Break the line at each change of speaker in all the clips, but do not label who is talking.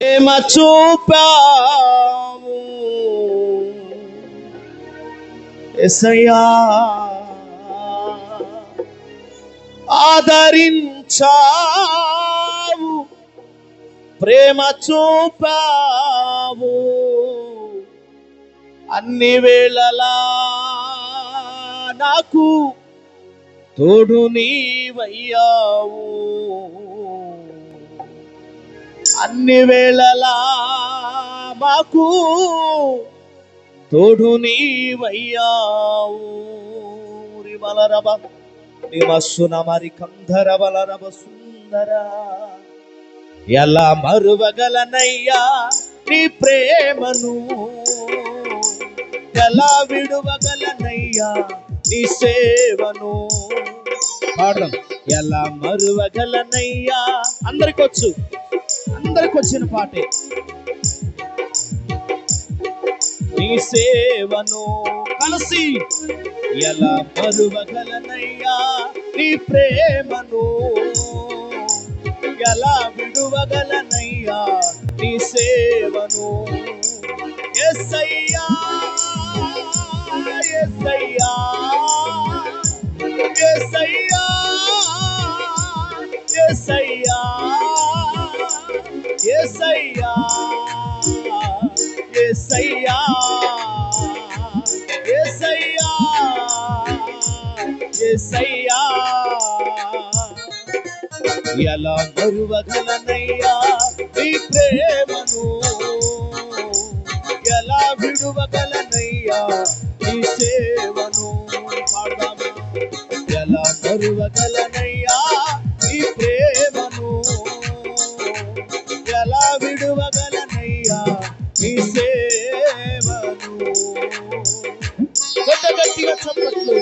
ప్రేమ చూపావు యేసయ్యా, ఆదరించావు, ప్రేమ చూపావు, అన్ని వేళలా నాకు తోడు నీవయ్యావు, అన్ని వేళలా మాకు తోడు నీవయ్యావు. రిబలరబ నిమస్సున మరి కంధర బలరబ సుందర, ఎలా మరువగలనయ్యా నీ ప్రేమను, ఎలా విడువగలనయ్యా నీ సేవను. పాడదాం. ఎలా మరువగలనయ్యా, అందరికి వచ్చిన పాటే. నీ సేవను కలిసి ఎలా మరువగలనయ్యా నీ ప్రేమను, ఎలా విడువగలనయ్యా నీ సేవను. యేసయ్యా యేసయ్యా యేసయ్యా యేసయ్యా యేసయ్యా యేసయ్యా యేసయ్యా యేసయ్యా, ఎలా మరువగలనయ్యా నీ ప్రేమను, ఎలా విడువగలనయ్యా నీ సేవను. పాడదామా. ఎలా మరువగలనయ్యా నీ ప్రేమను, ఎలా విడువగలనయ్యా నీ సేవను. గట్టిగా చప్పట్లు.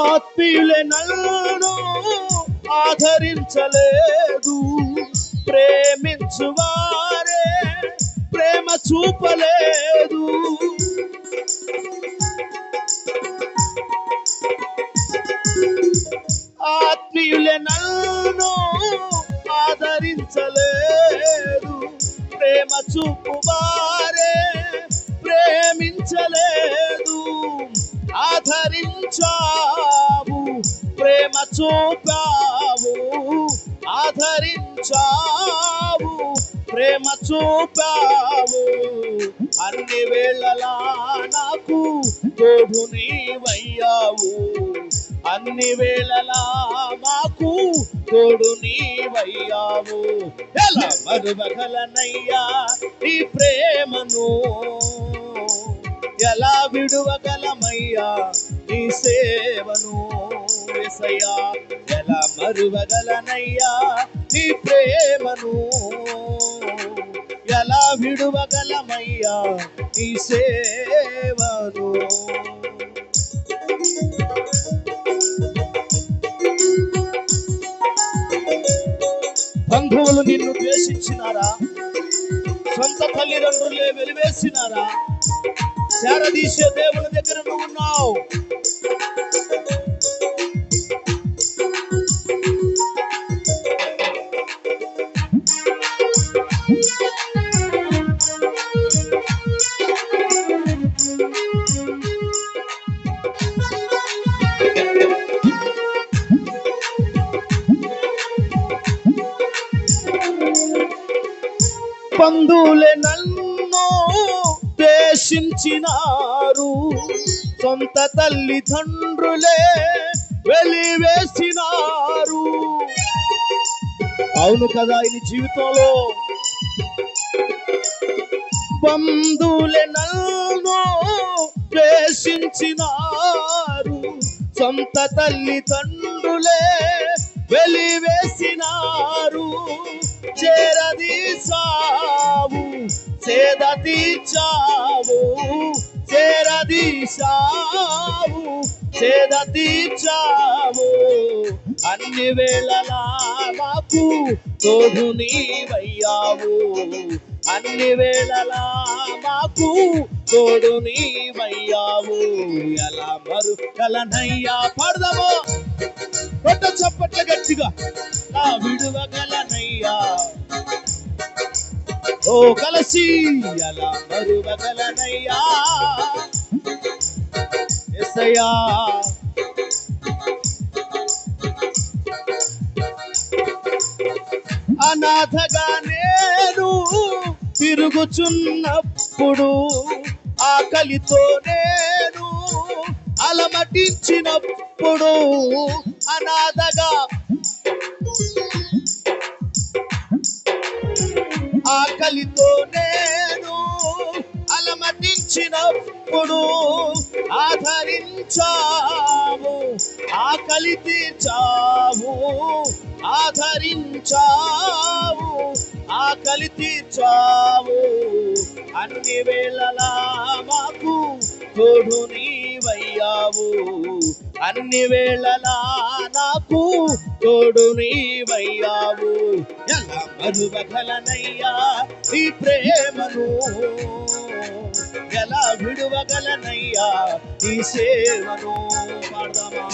ఆత్మీయులే నన్ను ఆదరించలేదు, ప్రేమించువారే ప్రేమ చూపలేదు. ఆత్మీయులే నన్ను ఆదరించలేదు, ప్రేమ చూపువారే ప్రేమించలేదు. ఆదరించావు, ప్రేమ చూపావు, ఆదరించావు, ప్రేమ చూపావు, అన్ని వేళలా నాకు తోడు నీవయ్యావు, అన్ని వేళలా మాకు తోడు నీవయ్యావు. ఎలా మరువగలనయ్యా నీ ప్రేమను, ఎలా విడువగలమయ్యా నీ సేవను. యేసయ్యా, ఎలా మరువగలనయ్యా నీ ప్రేమను, ఎలా విడువగలమయ్యా నీ సేవను. బంధువులు నిన్ను ద్వేషించినారా, సొంత తల్లిదండ్రులే వెలివేసినారా, చేరదీసే దేవుని దగ్గర నువ్వు ఉన్నావు. బంధువులే నన్ను ద్వేషించినారు, సొంత తల్లిదండ్రులే వెలివేసినారు. అవును కదా, ఈ జీవితంలో బంధువులే నన్ను ద్వేషించినారు, సొంత తల్లిదండ్రులే వెలివేసినారు. చేరదీశావు, సేదతీర్చావు, చేరదీశావు, సేదతీర్చావు. అన్ని వేళలా మాకు తోడు నీవయ్యావు, అన్ని వేళలా మాకు తోడు నీవయ్యావు. ఎలా మరుగలనయ్యా, పాడదాము కొట్ట చప్పట్ల గట్టిగా. నా విడువగలనయ్యా, ఓ కలసి ఎలా మరువగలనయ్యా. యేసయ్యా అనాథగా నేను తిరుగుచున్నప్పుడు, ఆకలితో నేను అలమటించినప్పుడు, అనాథగా ఆకలితో నేను అలమటించినప్పుడు ఆదరించావు, ఆకలి తీర్చావు, ఆదరించావు, ఆకలి తీర్చావు. అన్ని వేళలా మాకు తోడు నీవయ్యావు, అన్ని వేళలా నాకు తోడు నీవయ్యావు. ఎలా మరువగలనయ్యా నీ ప్రేమను, ఎలా విడువగలనయ్యా నీ సేవను. పాడదామా,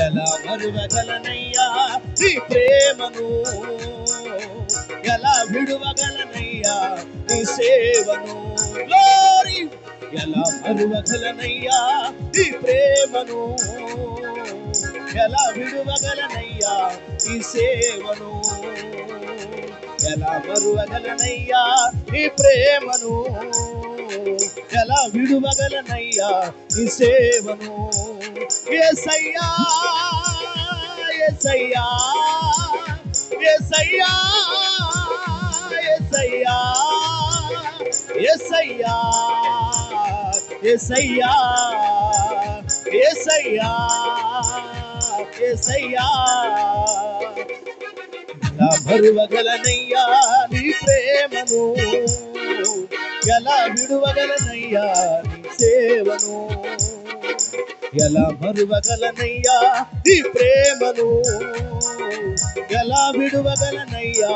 ఎలా మరువగలనయ్యా నీ ప్రేమను, ఎలా విడువగలనయ్యా నీ సేవను. గ్లోరీ, ఎలా మరువగలనయ్యా నీ ప్రేమను, ఎలా విడువగలనయ్యా నీ సేవను. ఎలా మరువగలనయ్యా నీ ప్రేమను, ఎలా విడువగలనయ్యా నీ సేవను. యేసయ్యా, యేసయ్యా, యేసయ్యా, యేసయ్యా, యేసయ్యా, యేసయ్యా, యేసయ్యా, యేసయ్యా. ఎలా మరువగలనయ్యా నీ ప్రేమను, ఎలా విడువగలనయ్యా నీ సేవను. ఎలా మరువగలనయ్యా నీ ప్రేమను, ఎలా విడువగలనయ్యా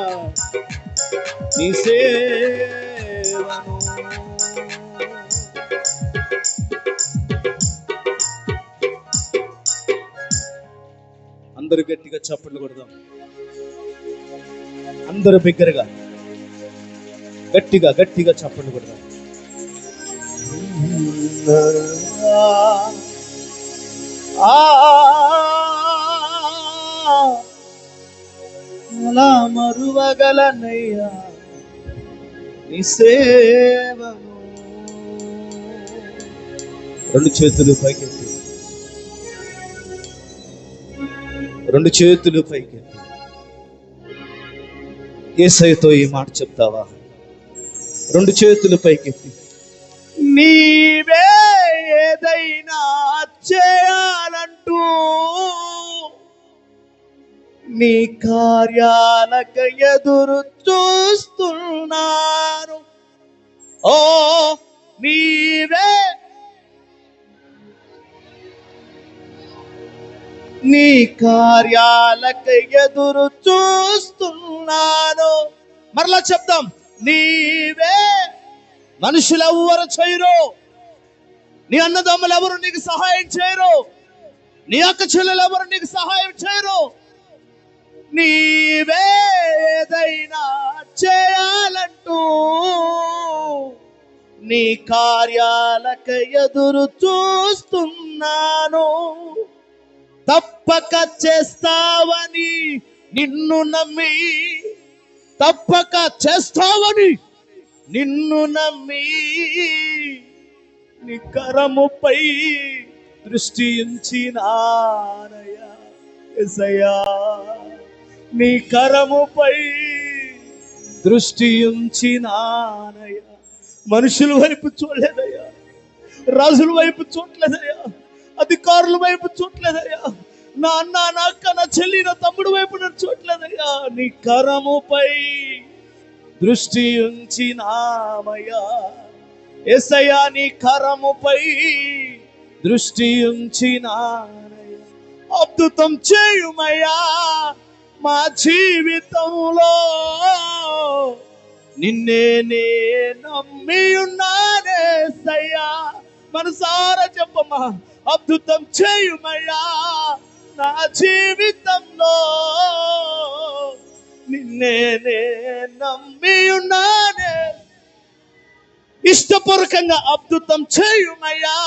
నీ సేవను. అందరూ గట్టిగా చప్పట్లు కొడదాం, అందరూ బిగ్గరగా గట్టిగా గట్టిగా చప్పట్లు కొడదాం. అలా మరువగలనయ్యా నీ సేవను. రెండు చేతులు పైకెత్తి, రెండు చేతులు పైకెత్తి యేసయ్యతో ఈ మాట చెప్తావా? రెండు చేతులు పైకెత్తి, నీవే ఏదైనా చేయాలంటూ నీ కార్యాలకు ఎదురు చూస్తున్నాను. ఓ నీవే నీ కార్యాలకు ఎదురు చూస్తున్నాను. మరలా చెప్తాం, నీవే. మనుషులు ఎవరు చేయరు, నీ అన్నదమ్ములు ఎవరు నీకు సహాయం చేయరు, నీ అక్క చెల్లెలు ఎవరు నీకు సహాయం చేయరు. నీవే ఏదైనా చేయాలంటూ నీ కార్యాలకు ఎదురు చూస్తున్నాను. తప్పక చేస్తావని నిన్ను నమ్మి, తప్పక చేస్తావని నిన్ను నమ్మి నీ కరముపై దృష్టి ఉంచినానయ్యా. యేసయ్యా, నీ కరముపై దృష్టి ఉంచినానయ్యా. మనుషుల వైపు చూడలేదయ్యా, రాజుల వైపు చూడలేదయ్యా, అధికారుల వైపు చూడలేదయ్యా, నా అన్న, నా అక్క, నా చెల్లి, నా తమ్ముడు వైపు నేను చూడలేదయ్యా. నీ కరముపై దృష్టి ఉంచినామయ్యా. యేసయ్యా, నీ కరముపై దృష్టి ఉంచినానయ్యా. అద్భుతం చేయుమయ్యా మా జీవితంలో, నిన్నే నే నమ్మి ఉన్నానేసయ్యా. మనసారా చెప్పమ్మా, అద్భుతం చేయుమయ్యా నా జీవితంలో, నిన్నే నే నమ్మి ఉన్నానే. ఇష్టపూర్వకంగా అద్భుతం చేయుమయ్యా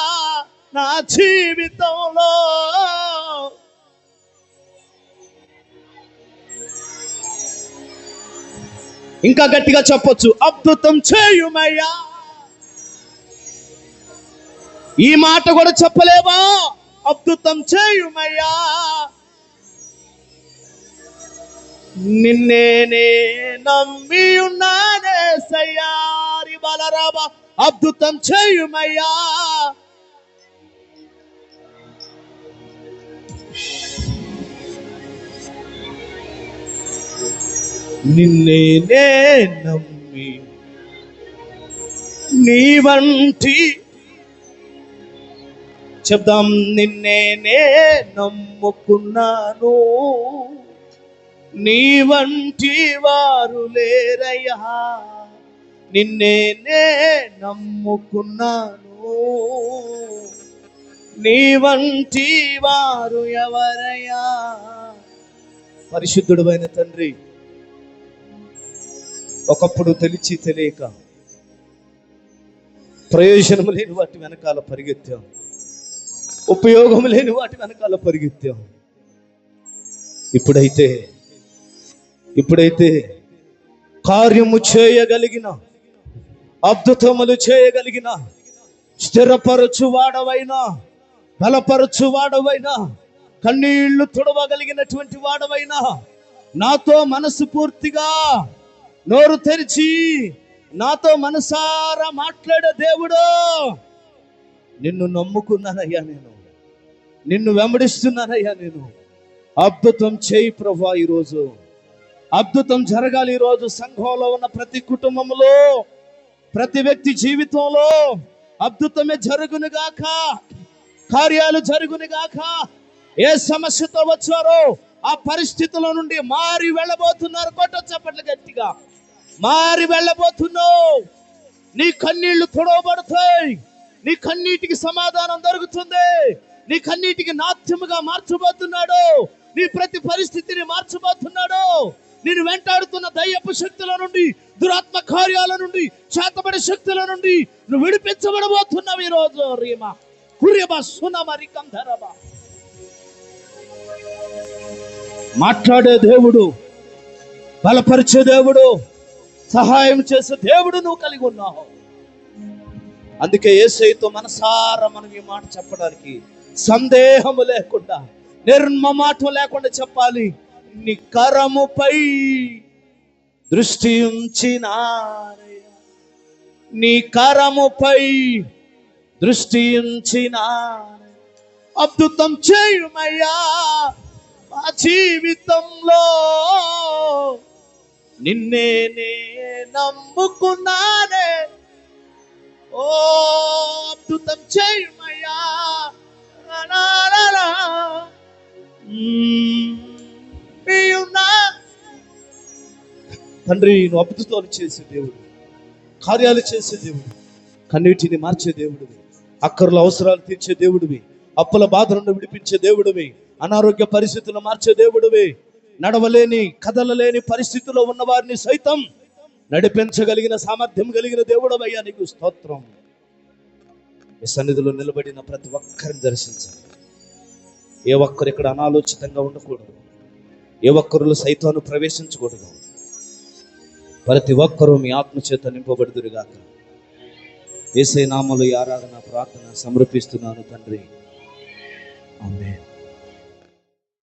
నా జీవితంలో. ఇంకా గట్టిగా చెప్పొచ్చు, అద్భుతం చేయుమయ్యా. ఈ మాట కూడా చెప్పలేవా? అద్భుతం చేయుమయ్యా, నిన్నే నే నమ్మి ఉన్నానేసయ్యా. బలరాబా, అద్భుతం చేయుమయ్యా. నిన్నే నే నమ్మి నీ వంటి, చెప్దాం, నిన్నే నే నమ్ముకున్నాను, నీ వంటి వారు లేరయ్యా. నిన్నే నే నమ్ముకున్నాను, నీ వంటి వారు ఎవరయ్యా. పరిశుద్ధుడైన తండ్రి, ఒకప్పుడు తెలిసి తెలియక ప్రయోజనం లేని వాటి వెనకాల పరిగెత్తాం, ఉపయోగం లేని వాటి వెనకాల పరిగెత్తాం. ఇప్పుడైతే కార్యము చేయగలిగిన, అద్భుతములు చేయగలిగిన, స్థిరపరచు వాడవైనా, బలపరచు వాడవైనా, కన్నీళ్లు తుడవగలిగినటువంటి వాడవైనా, నాతో మనసు పూర్తిగా నోరు తెరిచి నాతో మనసారా మాట్లాడే దేవుడు, నిన్ను నమ్ముకున్నానయ్యా, నిన్ను వెంబడిస్తున్నానయ్యా. నేను అద్భుతం చేయి ప్రభువా. ఈరోజు అద్భుతం జరగాలి. ఈరోజు సంఘంలో ఉన్న ప్రతి కుటుంబంలో, ప్రతి వ్యక్తి జీవితంలో అద్భుతమే జరుగునుగాక, కార్యాలు జరుగునుగాక. ఏ సమస్యతో వచ్చారో ఆ పరిస్థితుల నుండి మారి వెళ్ళబోతున్నారు. కొట్ట చప్పట్లు గట్టిగా. మారి వెళ్ళబోతున్నావు. నీ కన్నీళ్లు తుడవబడతాయి. నీ కన్నీటికి సమాధానం దొరుకుతుంది. నీ కన్నీటికి నాట్యముగా మార్చబోతున్నాడు. నీ ప్రతి పరిస్థితిని మార్చబోతున్నాడు. నేను వెంటాడుతున్న దయ్యపు శక్తుల నుండి, దురాత్మ కార్యాల నుండి, శాతపడి శక్తుల నుండి నువ్వు విడిపించబడబోతున్నావు ఈరోజు. రీమా కుర్యబా సునమరి కంధరబా. మాట్లాడే దేవుడు, బలపరిచే దేవుడు, సహాయం చేసే దేవుడు నువ్వు కలిగి ఉన్నావు. అందుకే యేసయ్యతో మనసారా మనం ఈ మాట చెప్పడానికి సందేహము లేకుండా, నిర్మమాటం లేకుండా చెప్పాలి. నీ కరముపై దృష్టి ఉంచినానయ్యా, నీ కరముపై దృష్టి ఉంచినానయ్యా. అద్భుతం చేయుమయ్యా మా జీవితంలో, నిన్నే నే నమ్ముకున్నానే. ఓ అద్భుతం చేయుమయ్యా. తండ్రి, నువ్వు అద్భుతాలు చేసే దేవుడు, కార్యాలు చేసే దేవుడు, కన్నీటిని మార్చే దేవుడివి, అక్కర్ల అవసరాలు తీర్చే దేవుడివి, అప్పుల బాధలను విడిపించే దేవుడివి, అనారోగ్య పరిస్థితులను మార్చే దేవుడివి, నడవలేని, కదలలేని పరిస్థితుల్లో ఉన్న వారిని సైతం నడిపించగలిగిన సామర్థ్యం కలిగిన దేవుడవయ్యా, నీకు స్తోత్రం. ఈ సన్నిధిలో నిలబడిన ప్రతి ఒక్కరిని దర్శించాలి. ఏ ఒక్కరు ఇక్కడ అనాలోచితంగా ఉండకూడదు. ఏ ఒక్కరు సైతాన్ని ప్రవేశించకూడదు. ప్రతి ఒక్కరూ మీ ఆత్మచేత నింపబడుదురుగాక. యేసయ్య నామములో ఈ ఆరాధన ప్రార్థన సమర్పిస్తున్నాను తండ్రి. ఆమేన్.